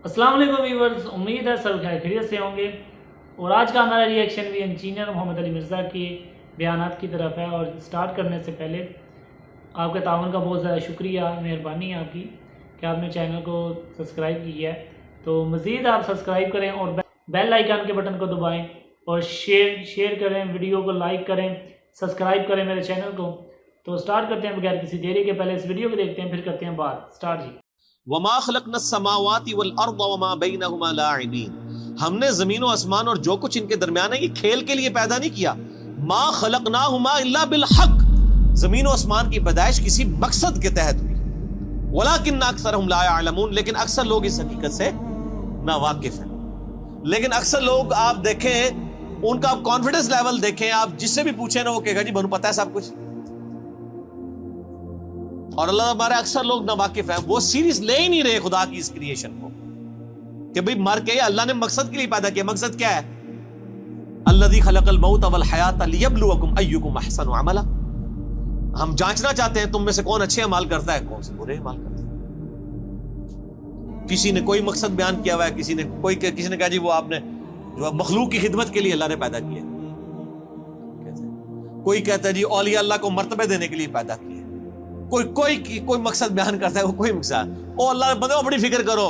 السلام علیکم ویورز، امید ہے سب خیریت سے ہوں گے۔ اور آج کا ہمارا ری ایکشن بھی انجینئر محمد علی مرزا کے بیانات کی طرف ہے۔ اور سٹارٹ کرنے سے پہلے آپ کے تعاون کا بہت زیادہ شکریہ، مہربانی ہے آپ کی کہ آپ نے چینل کو سبسکرائب کیا ہے۔ تو مزید آپ سبسکرائب کریں اور بیل آئیکن کے بٹن کو دبائیں اور شیئر کریں، ویڈیو کو لائک کریں، سبسکرائب کریں میرے چینل کو۔ تو سٹارٹ کرتے ہیں بغیر کسی دیری کے۔ پہلے اس ویڈیو کو دیکھتے ہیں، پھر کرتے ہیں بات۔ سٹارٹ جی۔ وما خلقنا السماوات والارض وما بينهما لاعبين، ہم نے زمین و آسمان اور جو کچھ ان کے درمیان ہے یہ کھیل کے لیے پیدا نہیں کیا۔ ما خلقناهما الا بالحق، زمین و آسمان کی پیدائش کسی مقصد کے تحت ہوئی۔ ولكن اکثرهم لا يعلمون، لیکن اکثر لوگ اس حقیقت سے ناواقف ہیں۔ لیکن اکثر لوگ آپ دیکھیں، ان کا آپ کانفیڈنس لیول دیکھیں، آپ جس سے بھی پوچھیں نا وہ کہے گا جی بنو پتہ ہے سب کچھ۔ اور اللہ ہمارے اکثر لوگ ناواقف ہیں، وہ سیریس لے ہی نہیں رہے خدا کی اس کریشن کو کہ بھئی مر کے اللہ نے مقصد کے لیے پیدا کیا۔ مقصد کیا ہے؟ الذی خلق الموت والحیات لیبلوکم ایکم احسن عملا، ہم جانچنا چاہتے ہیں تم میں سے کون اچھے اعمال کرتا ہے، کون سے برے اعمال کرتا ہے۔ کسی نے کوئی مقصد بیان کیا ہوا ہے، کسی نے کہا جی وہ آپ نے جو مخلوق کی خدمت کے لیے اللہ نے پیدا کیا، کوئی کہتا ہے جی اولیاء اللہ کو مرتبے دینے کے لیے پیدا کیا، کوئی مقصد بیان کرتا ہے، وہ کوئی مقصد۔ او اللہ بندے بڑی فکر کرو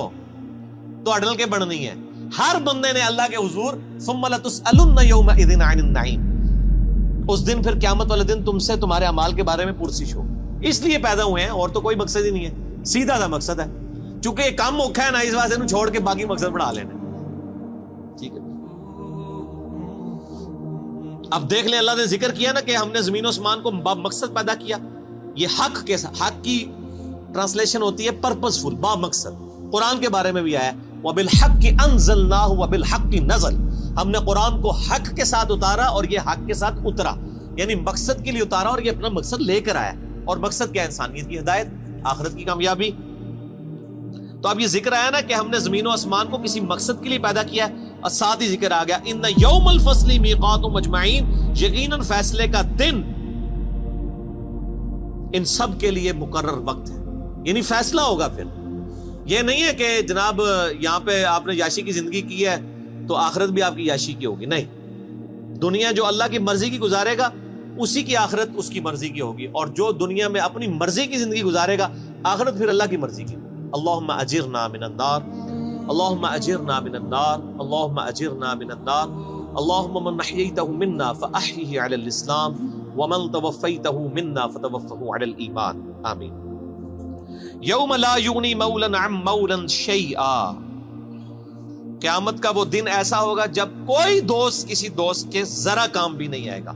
تو اڈل کے بڑھنی ہے۔ ہر بندے نے اللہ کے حضور ثم لتسألن یومئذ عن النعیم، اس دن پھر قیامت والے دن تم سے تمہارے اعمال کے بارے میں پرسش ہو۔ اس لیے پیدا ہوئے ہیں، اور تو کوئی مقصد ہی نہیں ہے، سیدھا سا مقصد ہے۔ چونکہ یہ کام اوکھا ہے نا، اس واسطے چھوڑ کے باقی مقصد بڑھا لینا۔ ٹھیک ہے، اب دیکھ لیں، اللہ نے ذکر کیا نا کہ ہم نے زمین و آسمان کو مقصد پیدا کیا۔ یہ حق کے ساتھ، حق کی ٹرانسلیشن ہوتی ہے پرپسفل، با مقصد۔ قرآن کے بارے میں بھی آیا وَبِالْحَقِّ أَنزَلْنَاهُ وَبِالْحَقِّ نَزَلَ، ہم نے قرآن کو حق کے ساتھ اتارا اور یہ حق کے ساتھ اترا، یعنی مقصد کے لیے اتارا اور یہ اپنا مقصد لے کر آیا۔ اور مقصد کیا؟ انسانیت کی ہدایت، آخرت کی کامیابی۔ تو اب یہ ذکر آیا نا کہ ہم نے زمین و آسمان کو کسی مقصد کے لیے پیدا کیا ہے، اور ساتھ ہی ذکر آ گیا ان یوم الفصل میقاتهم اجمعین، یقیناً فیصلے کا دن ان سب کے لیے مقرر وقت ہے، یعنی فیصلہ ہوگا۔ پھر یہ نہیں ہے کہ جناب یہاں پہ آپ نے یاشی کی زندگی کی ہے تو آخرت بھی آپ کی یاشی کی ہوگی، نہیں۔ دنیا جو اللہ کی مرضی کی گزارے گا اسی کی آخرت اس کی مرضی کی ہوگی، اور جو دنیا میں اپنی مرضی کی زندگی گزارے گا آخرت پھر اللہ کی مرضی کی۔ اللہم اجرنا من النار، اللہم اجرنا من النار، اللہم اجرنا من النار، اللہم من احییتہ منا فاحیہ علی الاسلام ومن توفیتہ منا فتوفہ علی الایمان، آمین۔ یوم لا یغنی مولا عن مولا شیئا، قیامت کا وہ دن ایسا ہوگا جب کوئی دوست کسی دوست کے ذرا کام بھی نہیں آئے گا،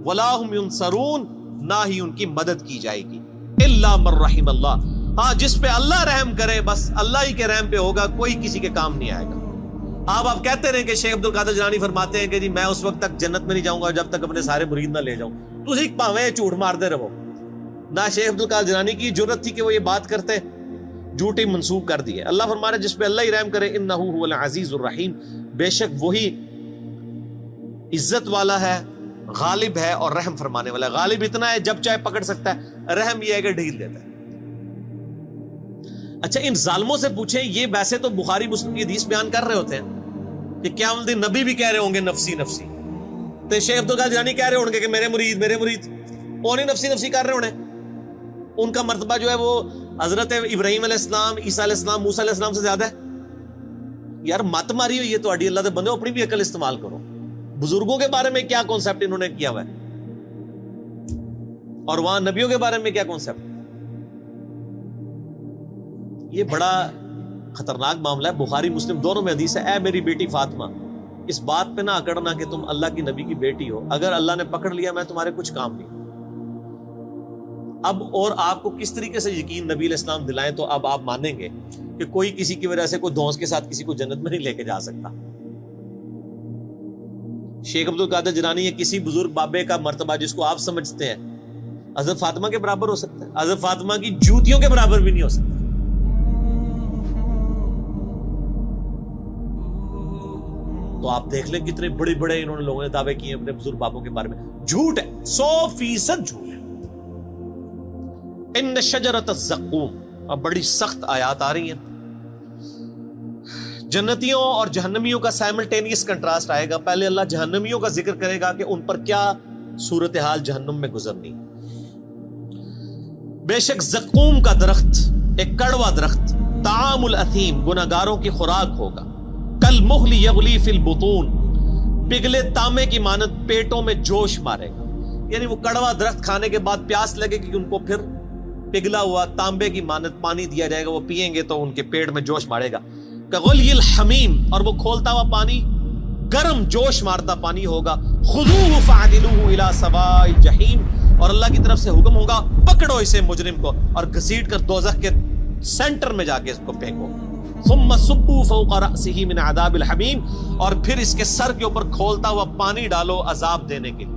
ولا هم ینصرون، نہ ہی ان کی مدد کی جائے گی، الا من رحم اللہ، ہاں جس پہ اللہ رحم کرے، بس اللہ ہی کے رحم پہ ہوگا، کوئی کسی کے کام نہیں آئے گا۔ آپ کہتے رہے کہ شیخ عبد القادر جیلانی فرماتے ہیں کہ جی میں اس وقت تک جنت میں نہیں جاؤں گا جب تک اپنے سارے مرید نہ لے جاؤں، تو اسی پاویں جھوٹ مارتے رہو۔ نہ شیخ عبد القادر جیلانی کی جرت تھی کہ وہ یہ بات کرتے، جھوٹی منسوب کر دی ہے۔ اللہ فرما رہے جس پہ اللہ ہی رحم کرے انہ هو العزیز الرحیم، بے شک وہی عزت والا ہے، غالب ہے اور رحم فرمانے والا ہے۔ غالب اتنا ہے جب چاہے پکڑ سکتا ہے، رحم یہ ہے کہ ڈھیل دیتا ہے۔ اچھا ان ظالموں سے پوچھیں، یہ ویسے تو بخاری مسلم کی حدیث بیان کر رہے ہوتے ہیں کہ قیامت دن نبی بھی کہہ رہے ہوں گے نفسی نفسی، تو شیخ عبد القادر جیلانی کہہ رہے ہوں گے کہ میرے مرید میرے مرید، وہ نہیں نفسی نفسی کر رہے ہونے۔ ان کا مرتبہ جو ہے وہ حضرت ابراہیم علیہ السلام، عیسیٰ علیہ السلام، موسیٰ علیہ السلام سے زیادہ ہے۔ یار مت ماری ہوئی ہے تو اللہ دے بندے، اپنی بھی عقل استعمال کرو۔ بزرگوں کے بارے میں کیا کانسیپٹ انہوں نے کیا ہوا ہے، اور وہاں نبیوں کے بارے میں کیا کانسیپٹ۔ یہ بڑا خطرناک معاملہ ہے۔ بخاری مسلم دونوں میں حدیث ہے، اے میری بیٹی فاطمہ اس بات پہ نہ اکڑنا کہ تم اللہ کی نبی کی بیٹی ہو، اگر اللہ نے پکڑ لیا میں تمہارے کچھ کام نہیں۔ اب اور آپ کو کس طریقے سے یقین نبی علیہ السلام دلائیں تو اب آپ مانیں گے کہ کوئی کسی کی وجہ سے کوئی دھونس کے ساتھ کسی کو جنت میں نہیں لے کے جا سکتا۔ شیخ عبد القادر جیلانی یا کسی بزرگ بابے کا مرتبہ جس کو آپ سمجھتے ہیں حضرت فاطمہ کے برابر ہو سکتا ہے، حضرت فاطمہ کی جوتیوں کے برابر بھی نہیں ہو سکتا۔ تو آپ دیکھ لیں کتنے بڑے بڑے انہوں نے لوگوں نے دعوے کیے اپنے بزرگ بابوں کے بارے میں، جھوٹ ہے، 100% جھوٹ ہے۔ ان شجرۃ الزقوم، اب بڑی سخت آیات آ رہی ہیں۔ جنتیوں اور جہنمیوں کا سائملٹینیس کنٹراسٹ آئے گا. پہلے اللہ جہنمیوں کا ذکر کرے گا کہ ان پر کیا صورتحال جہنم میں گزرنی. بے شک زقوم کا درخت ایک کڑوا درخت طعام الاثیم گناہگاروں کی خوراک ہوگا. کالمہل یغلی فی البطون پگھلے تانبے کی مانند پیٹوں میں جوش مارے گا. یعنی وہ کڑوا درخت کھانے کے بعد پیاس لگے گی کہ ان کو پھر پگھلا ہوا تانبے کی مانند پانی دیا جائے گا, وہ پیئیں گے تو ان کے پیٹ میں جوش مارے گا. کغلی الحمیم اور وہ کھولتا ہوا پانی گرم جوش مارتا پانی ہوگا. خذوہ فاعدلوہ الی سواء الجحیم اور اللہ کی طرف سے حکم ہوگا پکڑو اسے مجرم کو اور گھسیٹ کر دوزخ کے سینٹر میں جا کے اس کو پھینکو. ثم صبوا فوق رأسہ من عذاب الحمیم اور پھر اس کے سر کے اوپر کھولتا ہوا پانی ڈالو عذاب دینے کے لیے.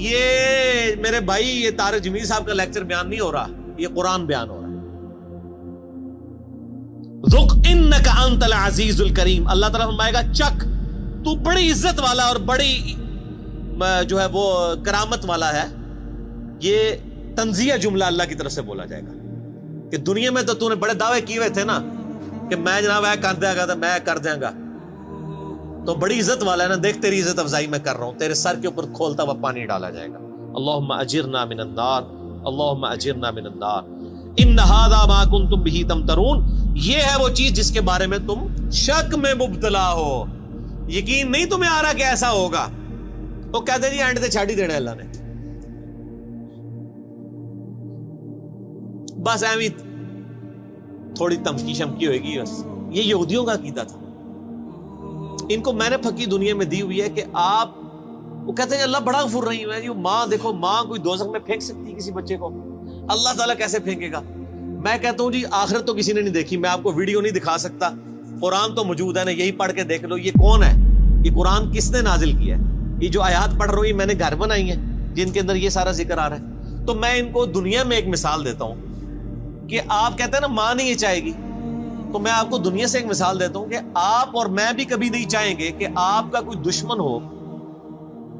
یہ میرے بھائی یہ طارق جمیل صاحب کا لیکچر بیان نہیں ہو رہا, یہ قرآن بیان ہو رہا ہے. ذق انک انت العزیز الکریم. اللہ تعالیٰ فرمائے گا چک تو بڑی عزت والا اور بڑی جو ہے وہ کرامت والا ہے. یہ تنزیہ جملہ اللہ کی طرف سے بولا جائے گا کہ دنیا میں تو نے بڑے دعوے کیے ہوئے تھے نا کہ میں جناب کر دیا گا, میں کر دیا گا, تو بڑی عزت والا ہے نا, دیکھ تیری عزت افزائی میں کر رہا ہوں, تیرے سر کے اوپر کھولتا ہوا پانی ڈالا جائے گا. اللہم اجرنا من النار, اللہم اجرنا من النار. ان ھذا ما کنتم بہ تمترون یہ ہے وہ چیز جس کے بارے میں تم شک میں مبتلا ہو, یقین نہیں تمہیں آ رہا کہ ایسا ہوگا. وہ کہتے جی اینڈ تے چھاڑ ہی دینا اللہ نے, بس ایویں تھوڑی تمکی شمکی ہوئے گی بس. یہ یہودیوں کا عقیدہ تھا, ان کو میں نے پھکی دنیا میں دی ہوئی ہے کہ آپ, وہ کہتے ہیں اللہ بڑا غفور رحیم ہے. ماں دیکھو, ماں کوئی دوزخ میں پھینک سکتی ہے کسی بچے کو, اللہ تعالیٰ کیسے پھینکے گا؟ میں کہتا ہوں جی آخرت تو کسی نے نہیں دیکھی, میں آپ کو ویڈیو نہیں دکھا سکتا, قرآن تو موجود ہے نا, یہی پڑھ کے دیکھ لو. یہ کون ہے, یہ قرآن کس نے نازل کیا ہے؟ یہ جو آیات پڑھ رہی میں نے گھر بنائی ہیں جن کے اندر یہ سارا ذکر آ رہا ہے. تو میں ان کو دنیا میں ایک مثال دیتا ہوں کہ آپ کہتے ہیں نا ماں نہیں یہ چاہے گی, تو میں آپ کو دنیا سے ایک مثال دیتا ہوں کہ آپ اور میں بھی کبھی نہیں چاہیں گے کہ آپ کا کوئی دشمن ہو,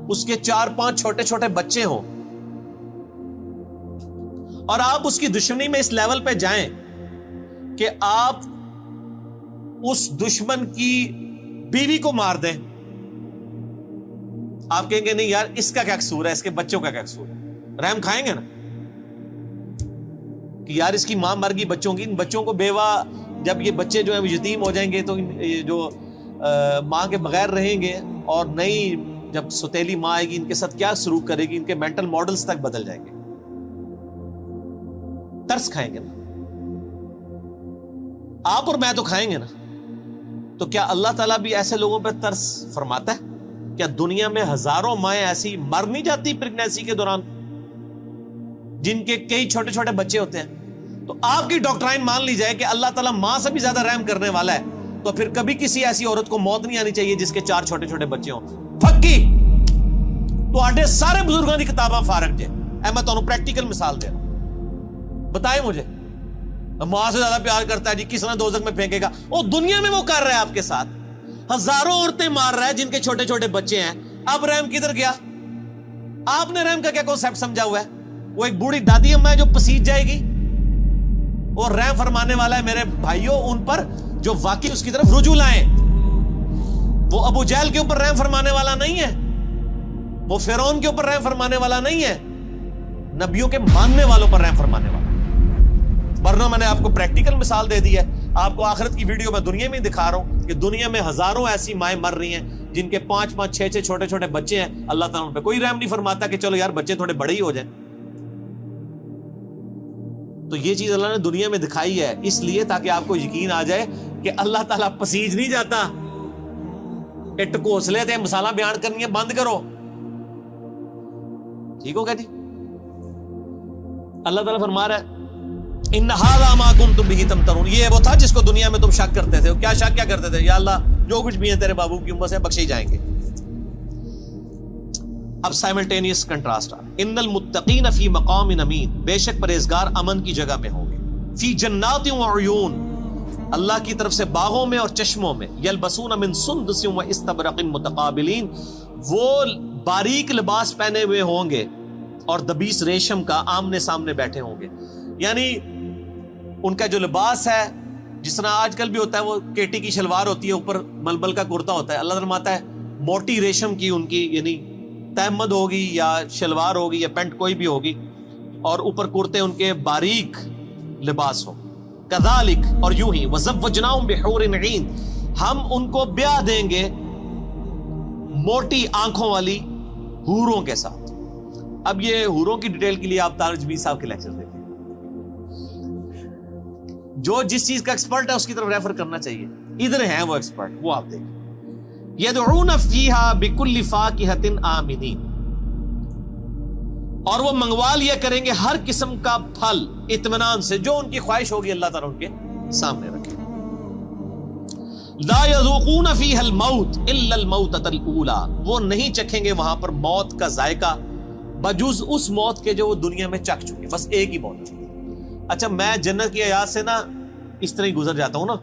اس کے 4-5 چھوٹے چھوٹے بچے ہوں اور آپ اس کی دشمنی میں اس لیول پہ جائیں کہ آپ اس دشمن کی بیوی کو مار دیں. آپ کہیں گے نہیں یار اس کا کیا قصور ہے, اس کے بچوں کا کیا قصور ہے, رحم کھائیں گے نا کہ یار اس کی ماں مر گئی بچوں کی, ان بچوں کو بیوہ, جب یہ بچے جو ہیں یتیم ہو جائیں گے تو جو ماں کے بغیر رہیں گے اور نئی جب ستیلی ماں آئے گی ان کے ساتھ کیا سلوک کرے گی, ان کے مینٹل ماڈلز تک بدل جائیں گے. ترس کھائیں گے نا آپ اور میں, تو کھائیں گے نا. تو کیا اللہ تعالیٰ بھی ایسے لوگوں پہ ترس فرماتا ہے؟ کیا دنیا میں ہزاروں مائیں ایسی مر نہیں جاتی پریگنینسی کے دوران جن کے کئی چھوٹے چھوٹے بچے ہوتے ہیں؟ تو آپ کی ڈاکٹرائن مان لی جائے کہ اللہ تعالیٰ ماں سے بھی زیادہ رحم کرنے والا ہے, تو پھر کبھی کسی ایسی عورت کو موت نہیں آنی چاہیے جس کے 4 چھوٹے چھوٹے بچے ہوں. پھکی تو آڈے سارے بزرگوں کی کتاباں فارغ جے, میں تو پریکٹیکل مثال دے رہا ہوں. بتائیں مجھے ماں سے زیادہ پیار کرتا ہے جی, کس طرح دوزخ میں پھینکے گا؟ وہ دنیا میں وہ کر رہا ہے آپ کے ساتھ, ہزاروں عورتیں مار رہا ہے جن کے چھوٹے چھوٹے بچے ہیں. اب رحم کدھر گیا؟ آپ نے رحم کا کیا کنسیپٹ سمجھا ہوا ہے؟ وہ ایک بوڑھی دادی اماں ہے جو پسیج جائے گی, اور رحم فرمانے والا ہے میرے بھائیوں ان پر جو واقعی اس کی طرف رجوع لائیں. وہ ابو جہل کے اوپر رحم فرمانے والا نہیں ہے, وہ فرعون کے اوپر رحم فرمانے والا نہیں ہے, نبیوں کے ماننے والوں پر رحم فرمانے والا. ورنہ میں نے آپ کو پریکٹیکل مثال دے دی ہے. آپ کو آخرت کی ویڈیو میں دنیا میں دکھا رہا ہوں کہ دنیا میں ہزاروں ایسی مائیں مر رہی ہیں جن کے 5-5 6-6 چھوٹے چھوٹے بچے ہیں. اللہ تعالیٰ ان پہ کوئی رحم نہیں فرماتا کہ چلو یار بچے تھوڑے بڑے ہی ہو جائیں. تو یہ چیز اللہ نے دنیا میں دکھائی ہے اس لیے تاکہ آپ کو یقین آ جائے کہ اللہ تعالیٰ پسیج نہیں جاتا. ٹکوسلے تھے مثالیں بیان کرنی ہے بند کرو, ٹھیک ہوگا جی. اللہ تعالیٰ فرما رہا ہے ان ھذا ما کنتم بہ تمترون, یہ وہ تھا جس کو دنیا میں تم شک کرتے تھے. کیا شک کیا کرتے تھے؟ یا اللہ جو کچھ بھی ہے تیرے بابو کی امت سے بخشے ہی جائیں گے. اب سائملٹینیس کنٹراسٹ آ, ان المتقین فی مقام امین, بے شک پرہیزگار امن کی جگہ میں ہوں گے. فی جنات و عیون, اللہ کی طرف سے باغوں میں اور چشموں میں. یلبسون من سندس و استبرق متقابلین, وہ باریک لباس پہنے ہوئے ہوں گے اور دبیس ریشم کا آمنے سامنے بیٹھے ہوں گے. یعنی ان کا جو لباس ہے جس طرح آج کل بھی ہوتا ہے، وہ کیٹی کی شلوار ہوتی ہے، اوپر ململ کا کرتا ہوتا ہے، اللہ تعالیٰ فرماتا ہے موٹی ریشم کی ان کی یعنی تہمد ہوگی یا شلوار ہوگی یا پینٹ کوئی بھی ہوگی، اور اوپر کرتے ان کے باریک لباس ہو. کذالک، اور یوں ہی وزوجناہم بحور عین، ہم ان کو بیاہ دیں گے موٹی آنکھوں والی حوروں کے ساتھ. اب یہ حوروں کی ڈیٹیل کے لیے آپ طارق جمیل صاحب کے لیکچر دیکھیں، جو جس چیز کا ایکسپرٹ ہے اس کی طرف ریفر کرنا چاہیے. ادھر ہیں وہ ایکسپرٹ، وہ آپ دیکھیں. یدعون فیہا بکل فاکہۃ آمنین، اور وہ منگوا لیا کریں گے ہر قسم کا پھل اطمینان سے، جو ان کی خواہش ہوگی اللہ تعالیٰ ان کے سامنے رکھے. لا یذوقون فیہا الموت الا الموتۃ الاولی، وہ نہیں چکھیں گے وہاں پر موت کا ذائقہ بجز اس موت کے جو وہ دنیا میں چکھ چکے. بس ایک ہی موت. اچھا میں جنت کی آیات سے نا اس طرح ہی گزر جاتا ہوں نا،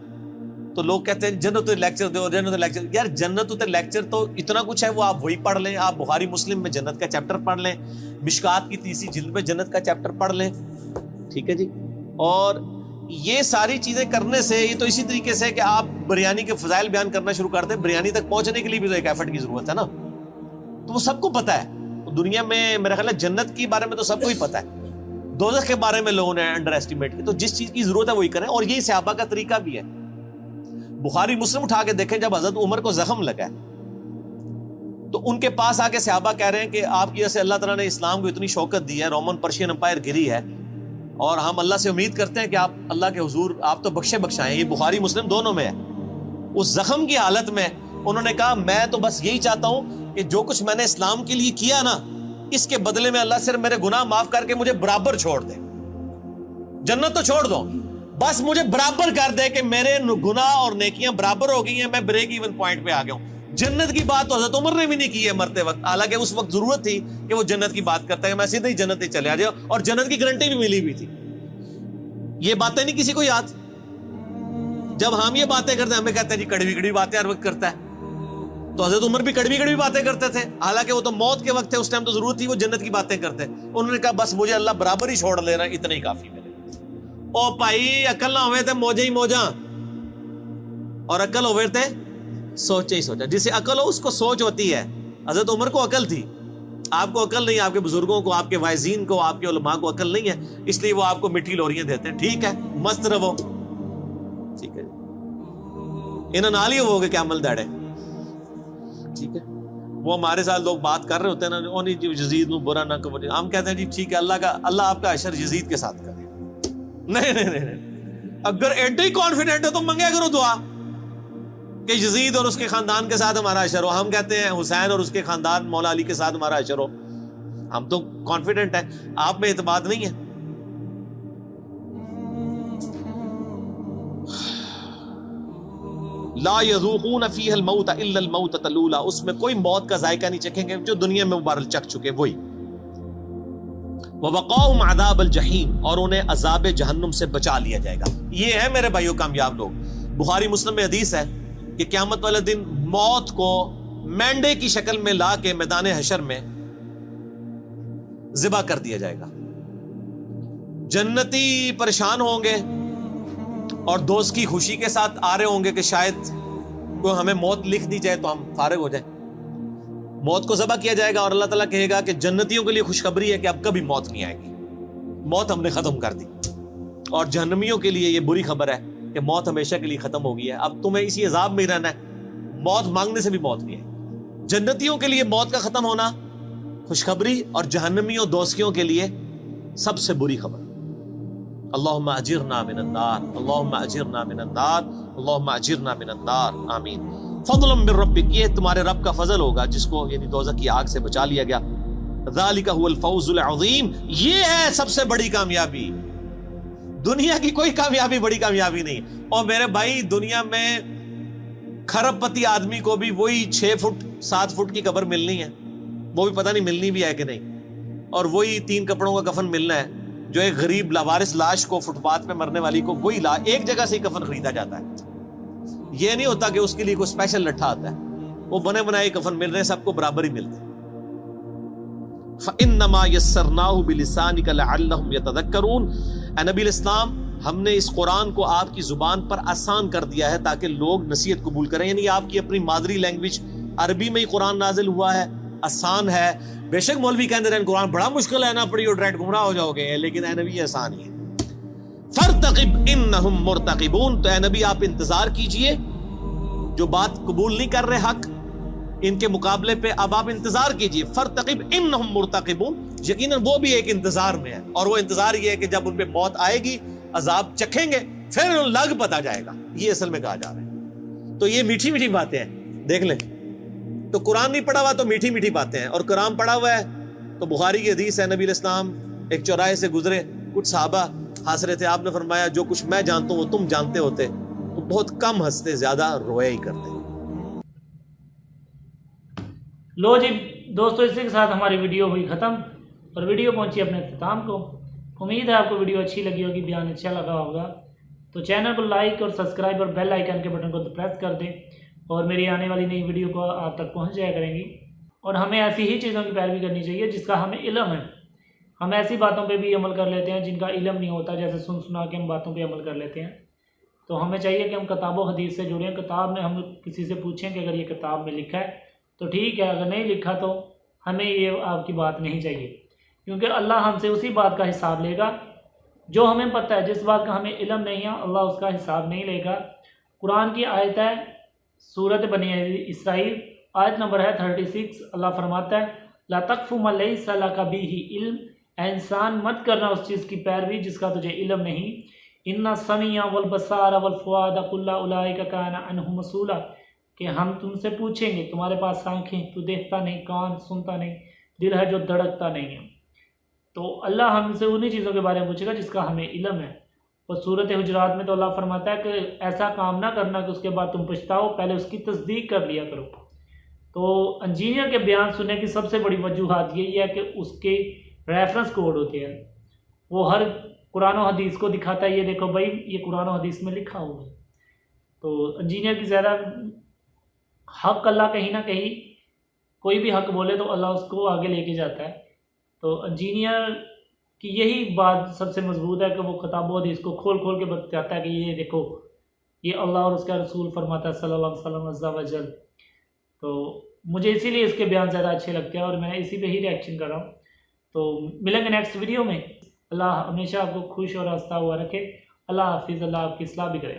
تو لوگ کہتے ہیں جنت لیکچر دو، جنت لیکچر. یار جنت لیکچر تو اتنا کچھ ہے، وہ آپ وہی پڑھ لیں. آپ بخاری مسلم میں جنت کا چیپٹر پڑھ لیں، مشکات کی 30 جلد میں جنت کا چیپٹر پڑھ لیں، ٹھیک ہے جی. اور یہ ساری چیزیں کرنے سے، یہ تو اسی طریقے سے کہ آپ بریانی کے فضائل بیان کرنا شروع کر دیں، بریانی تک پہنچنے کے لیے بھی تو ایک ایفرٹ کی ضرورت ہے نا. تو وہ سب کو پتا ہے دنیا میں، میرا خیال ہے جنت کے بارے میں تو سب کو ہی پتا ہے، دوزخ کے بارے میں لوگوں نے انڈر ایسٹیمیٹ کی. تو جس چیز کی ضرورت ہے وہی کریں، اور یہی صحابہ کا طریقہ بھی ہے. بخاری مسلم اٹھا کے دیکھیں، جب حضرت عمر کو زخم لگا ہے تو ان کے پاس آ کے صحابہ کہہ رہے ہیں کہ آپ کی وجہ سے اللہ تعالیٰ نے اسلام کو اتنی شوکت دی ہے، رومن پرشین امپائر گری ہے، اور ہم اللہ سے امید کرتے ہیں کہ آپ اللہ کے حضور آپ تو بخشے بخشائیں. یہ بخاری مسلم دونوں میں ہے. اس زخم کی حالت میں انہوں نے کہا میں تو بس یہی چاہتا ہوں کہ جو کچھ میں نے اسلام کے لیے کیا نا، اس کے بدلے میں اللہ صرف میرے گناہ معاف کر کے مجھے برابر چھوڑ دے. جنت تو چھوڑ دو، بس مجھے برابر کر دے کہ میرے گناہ اور نیکیاں برابر ہو گئی ہیں، میں بریک ایون پوائنٹ پہ آ گیا ہوں. جنت کی بات تو حضرت عمر نے بھی نہیں کی ہے مرتے وقت، حالانکہ اس وقت ضرورت تھی کہ وہ جنت کی بات کرتا ہے. میں سیدھے ہی جنت ہی چلے آ جاؤ، اور جنت کی گارنٹی بھی ملی ہوئی تھی. یہ باتیں نہیں کسی کو یاد. جب ہم یہ باتیں کرتے ہیں ہمیں کہتے ہیں جی کڑوی کڑوی باتیں ہر وقت کرتا ہے. تو حضرت عمر بھی کڑوی کڑوی باتیں کرتے تھے، حالانکہ وہ تو موت کے وقت تھے، اس ٹائم تو ضرورت تھی وہ جنت کی باتیں کرتے. انہوں نے کہا بس مجھے اللہ برابر ہی چھوڑ لینا، اتنا ہی کافی میرے. او بھائی عقل نہ ہوئے تھے موجے ہی موجاں، اور عقل ہوئے تھے سوچے ہی سوچا. جسے عقل ہو اس کو سوچ ہوتی ہے. حضرت عمر کو عقل تھی، آپ کو عقل نہیں. آپ کے بزرگوں کو، آپ کے واعظین کو، آپ کے علماء کو عقل نہیں ہے، اس لیے وہ آپ کو مٹھی لوریاں دیتے ہیں. ٹھیک ہے مست رہو، ٹھیک ہے. انہوں نال ہی ہو گے کہ عمل داڑے، ٹھیک ہے. وہ ہمارے ساتھ لوگ بات کر رہے ہوتے ہیں نا، یزید نو برا نہ کرو. ہم کہتے ہیں جی ٹھیک ہے، اللہ آپ کا حشر یزید کے ساتھ کرے. نہیں، اگر ایڈے ہی کانفیڈنٹ ہو تو منگے کرو دعا کہ یزید اور اس کے خاندان کے ساتھ ہمارا حشر ہو. ہم کہتے ہیں حسین اور اس کے خاندان مولا علی کے ساتھ ہمارا حشر ہو. ہم تو کانفیڈنٹ ہیں، آپ میں اعتماد نہیں ہے. لا یذوقون فیہا الموت الا الموتۃ الاولی، اس میں کوئی موت کا ذائقہ نہیں چکھیں گے جو دنیا میں مبارک چکھ چکے وہی. ووقاہم عذاب الجحیم، اور انہیں عذاب جہنم سے بچا لیا جائے گا. یہ ہے میرے بھائیوں کامیاب لوگ. بخاری مسلم میں حدیث ہے کہ قیامت والے دن موت کو مینڈے کی شکل میں لا کے میدان حشر میں ذبح کر دیا جائے گا. جنتی پریشان ہوں گے اور دوست کی خوشی کے ساتھ آ رہے ہوں گے کہ شاید کوئی ہمیں موت لکھ دی جائے تو ہم فارغ ہو جائیں. موت کو ذبح کیا جائے گا اور اللہ تعالیٰ کہے گا کہ جنتیوں کے لیے خوشخبری ہے کہ اب کبھی موت نہیں آئے گی، موت ہم نے ختم کر دی. اور جہنمیوں کے لیے یہ بری خبر ہے کہ موت ہمیشہ کے لیے ختم ہو گئی ہے، اب تمہیں اسی عذاب میں ہی رہنا ہے، موت مانگنے سے بھی موت نہیں ہے. جنتیوں کے لیے موت کا ختم ہونا خوشخبری، اور جہنمیوں دوستیوں کے لیے سب سے بری خبر. اللہم اجرنا من النار، اللہم اجرنا من النار، اللہم اجرنا من النار، آمین. فضلا من ربک، یہ تمہارے رب کا فضل ہوگا جس کو یعنی دوزخ کی آگ سے بچا لیا گیا. ذالک هو الفوز العظیم، یہ ہے سب سے بڑی کامیابی. دنیا کی کوئی کامیابی بڑی کامیابی نہیں. اور میرے بھائی دنیا میں کھرب پتی آدمی کو بھی وہی 6 فٹ 7 فٹ کی قبر ملنی ہے، وہ بھی پتہ نہیں ملنی بھی ہے کہ نہیں، اور وہی 3 کپڑوں کا کفن ملنا ہے. جو ایک غریب لاوارث لاش کو فٹ پاتھ پہ مرنے والی کو وہی ایک جگہ سے ہی کفن خریدا جاتا ہے. یہ نہیں ہوتا کہ اس کے لیے کوئی اسپیشل لٹھا آتا ہے، وہ بنے بنائے کفن مل رہے ہیں، سب کو برابر ہی ملتے ہیں. فَإِنَّمَا يَسَّرْنَاهُ بِلِسَانِكَ لَعَلَّهُمْ يَتَذَكَّرُونَ. اے نبی الاسلام، ہم نے اس قرآن کو آپ کی زبان پر آسان کر دیا ہے تاکہ لوگ نصیحت قبول کریں. یعنی آپ کی اپنی مادری لینگویج عربی میں ہی قرآن نازل ہوا ہے, آسان ہے. بے شک مولوی کہتے رہے قرآن بڑا مشکل ہے, نہ پڑھیو ڈائریکٹ گمراہ ہو جاؤ گے, لیکن اے نبی آسان ہی ہے. فارتقب انہم مرتقبون, تو اے نبی آپ انتظار کیجئے, جو بات قبول نہیں کر رہے حق ان کے مقابلے پہ اب آپ انتظار کیجئے. فارتقب انہم مرتقبون, یقیناً وہ بھی ایک انتظار میں ہے, اور وہ انتظار یہ ہے کہ جب ان پہ موت آئے گی, عذاب چکھیں گے, پھر لگ پتا جائے گا. یہ اصل میں کہا جا رہا ہے. تو یہ میٹھی میٹھی باتیں ہیں, دیکھ لیں. تو قرآن نہیں پڑھا ہوا تو میٹھی میٹھی باتیں ہیں, اور قرآن پڑھا ہوا ہے تو بخاری کی حدیث ہے, نبی علیہ السلام ایک چوراہے سے گزرے, کچھ صحابہ ہنس رہے تھے, آپ نے فرمایا جو کچھ میں جانتا ہوں وہ تم جانتے ہوتے تو بہت کم ہنستے, زیادہ رویا ہی کرتے. لو جی دوستو, اسی کے ساتھ ہماری ویڈیو ہوئی ختم, اور ویڈیو پہنچی اپنے اختتام کو. امید ہے آپ کو ویڈیو اچھی لگی ہوگی, بیان اچھا لگا ہوگا. تو چینل کو لائک اور سبسکرائب اور بیل آئیکن کے بٹن کو پریس کر دیں, اور میری آنے والی نئی ویڈیو کو آپ تک پہنچ جایا کریں گی. اور ہمیں ایسی ہی چیزوں کی پیروی کرنی چاہیے جس کا ہمیں علم ہے. ہم ایسی باتوں پہ بھی عمل کر لیتے ہیں جن کا علم نہیں ہوتا, جیسے سن سنا کے ہم باتوں پہ عمل کر لیتے ہیں. تو ہمیں چاہیے کہ ہم کتاب و حدیث سے جڑیں. کتاب میں ہم کسی سے پوچھیں کہ اگر یہ کتاب میں لکھا ہے تو ٹھیک ہے, اگر نہیں لکھا تو ہمیں یہ آپ کی بات نہیں چاہیے, کیونکہ اللہ ہم سے اسی بات کا حساب لے گا جو ہمیں پتہ ہے. جس بات کا ہمیں علم نہیں ہے اللہ اس کا حساب نہیں لے گا. قرآن کی آیت ہے سورۃ بنی اسرائیل, آیت نمبر ہے 36. اللہ فرماتا ہے لا تقف ما لیس لک بہ علم, اے انسان مت کرنا اس چیز کی پیروی جس کا تجھے علم نہیں. ان السمع والبصار والفؤاد کل اولئک کان عنہ مسئولا, کہ ہم تم سے پوچھیں گے. تمہارے پاس آنکھیں تو دیکھتا نہیں, کان سنتا نہیں, دل ہے جو دھڑکتا نہیں ہے. تو اللہ ہم سے انہی چیزوں کے بارے میں پوچھے گا جس کا ہمیں علم ہے. اور سورۃ حجرات میں تو اللہ فرماتا ہے کہ ایسا کام نہ کرنا کہ اس کے بعد تم پچھتاؤ, پہلے اس کی تصدیق کر لیا کرو. تو انجینئر کے بیان سننے کی سب سے بڑی وجوہات یہی ہے کہ اس کے ریفرنس کوڈ ہوتے ہیں. وہ ہر قرآن و حدیث کو دکھاتا ہے, یہ دیکھو بھائی یہ قرآن و حدیث میں لکھا ہوا ہے. تو انجینئر کی زیادہ حق اللہ کہیں نہ کہیں, کوئی بھی حق بولے تو اللہ اس کو آگے لے کے جاتا ہے. تو انجینئر کی یہی بات سب سے مضبوط ہے کہ وہ کتاب و حدیث کو کھول کھول کے بتاتا ہے کہ یہ دیکھو یہ اللہ اور اس کا رسول فرماتا ہے صلی اللہ علیہ وسلم عز و جل. تو مجھے اسی لیے اس کے بیان زیادہ اچھے لگتے ہیں اور میں اسی پہ ہی ریئیکشن کر رہا ہوں. تو ملیں گے نیکسٹ ویڈیو میں. اللہ ہمیشہ آپ کو خوش اور ہنستا ہوا رکھے. اللہ حافظ. اللہ آپ کی اصلاح بھی کرے.